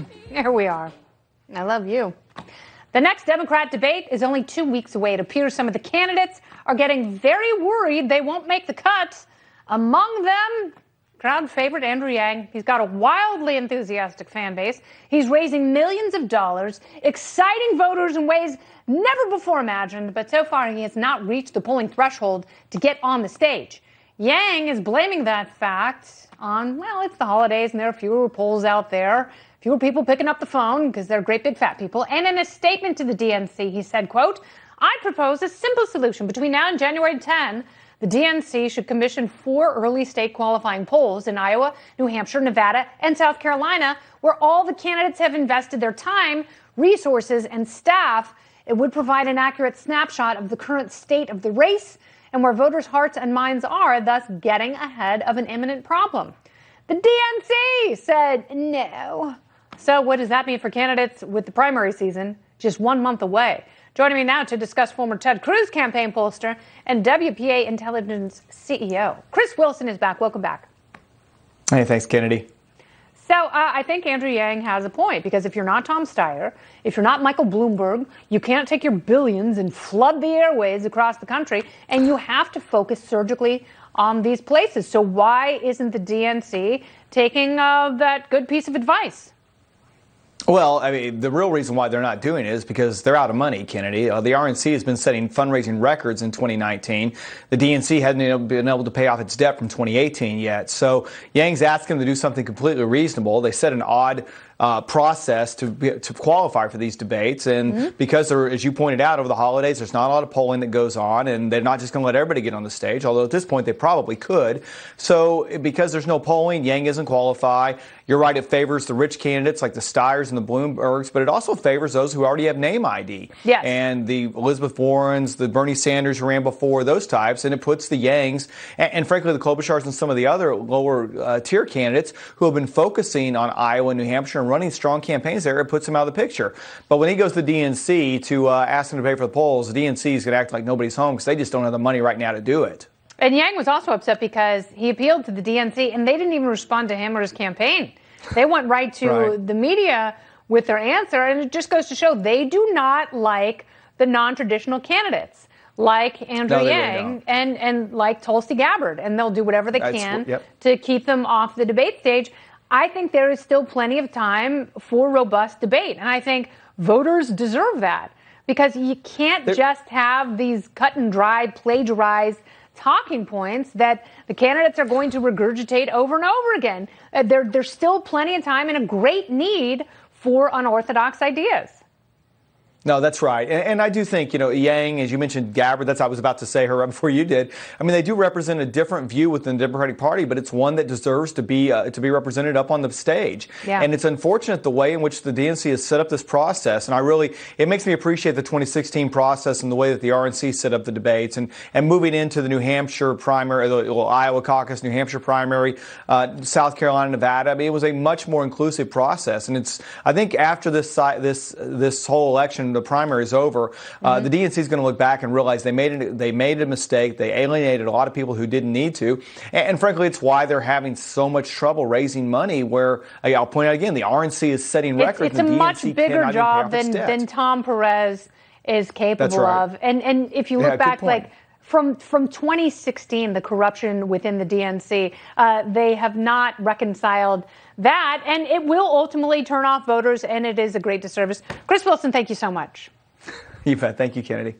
fine. Here we are. I love you. The next Democrat debate is only 2 weeks away. It appears some of the candidates are getting very worried they won't make the cut. Among them, crowd favorite Andrew Yang. He's got a wildly enthusiastic fan base. He's raising millions of dollars, exciting voters in ways never before imagined, but so far he has not reached the polling threshold to get on the stage. Yang is blaming that fact on, well, it's the holidays and there are fewer polls out there, fewer people picking up the phone because they're great big fat people. And in a statement to the DNC, he said, quote, I propose a simple solution. Between now and January 10, the DNC should commission 4 early state qualifying polls in Iowa, New Hampshire, Nevada, and South Carolina, where all the candidates have invested their time, resources, and staff. It would provide an accurate snapshot of the current state of the race and where voters' hearts and minds are, thus getting ahead of an imminent problem. The DNC said no. So what does that mean for candidates with the primary season just 1 month away? Joining me now to discuss former Ted Cruz campaign pollster and WPAi Intelligence CEO. Chris Wilson is back. Welcome back. Hey, thanks, Kennedy. So I think Andrew Yang has a point, because if you're not Tom Steyer, if you're not Michael Bloomberg, you can't take your billions and flood the airways across the country, and you have to focus surgically on these places. So why isn't the DNC taking that good piece of advice? Well, I mean, the real reason why they're not doing it is because they're out of money, Kennedy. The RNC has been setting fundraising records in 2019. The DNC hadn't been able to pay off its debt from 2018 yet. So Yang's asking them to do something completely reasonable. They set an odd process to qualify for these debates. And because there, as you pointed out, over the holidays, there's not a lot of polling that goes on, and they're not just going to let everybody get on the stage, although at this point they probably could. So because there's no polling, Yang doesn't qualify. You're right, it favors the rich candidates like the Steyers and the Bloombergs, but it also favors those who already have name ID. Yes. And the Elizabeth Warrens, the Bernie Sanders who ran before, those types, and it puts the Yangs and frankly the Klobuchars and some of the other lower tier candidates who have been focusing on Iowa and New Hampshire and running strong campaigns there, it puts him out of the picture. But when he goes to the DNC to ask them to pay for the polls, the DNC is going to act like nobody's home because they just don't have the money right now to do it. And Yang was also upset because he appealed to the DNC and they didn't even respond to him or his campaign. They went right to the media with their answer, and it just goes to show they do not like the non-traditional candidates like Andrew Yang and like Tulsi Gabbard, and they'll do whatever they can to keep them off the debate stage. I think there is still plenty of time for robust debate, and I think voters deserve that, because you can't just have these cut and dry, plagiarized talking points that the candidates are going to regurgitate over and over again. There's still plenty of time and a great need for unorthodox ideas. No, that's right. And I do think, Yang, as you mentioned, Gabbard, I was about to say her right before you did. I mean, they do represent a different view within the Democratic Party, but it's one that deserves to be represented up on the stage. Yeah. And it's unfortunate the way in which the DNC has set up this process. And it makes me appreciate the 2016 process and the way that the RNC set up the debates and moving into the New Hampshire primary, the Iowa caucus, New Hampshire primary, South Carolina, Nevada. I mean, it was a much more inclusive process. And I think after this whole election, the primary is over, the DNC is going to look back and realize they made a mistake. They alienated a lot of people who didn't need to. And frankly, it's why they're having so much trouble raising money, where, I'll point out again, the RNC is setting records. It's a much bigger job than Tom Perez is capable of. And if you look back, like, From 2016, the corruption within the DNC, they have not reconciled that, and it will ultimately turn off voters, and it is a great disservice. Chris Wilson, thank you so much. You bet. Thank you, Kennedy.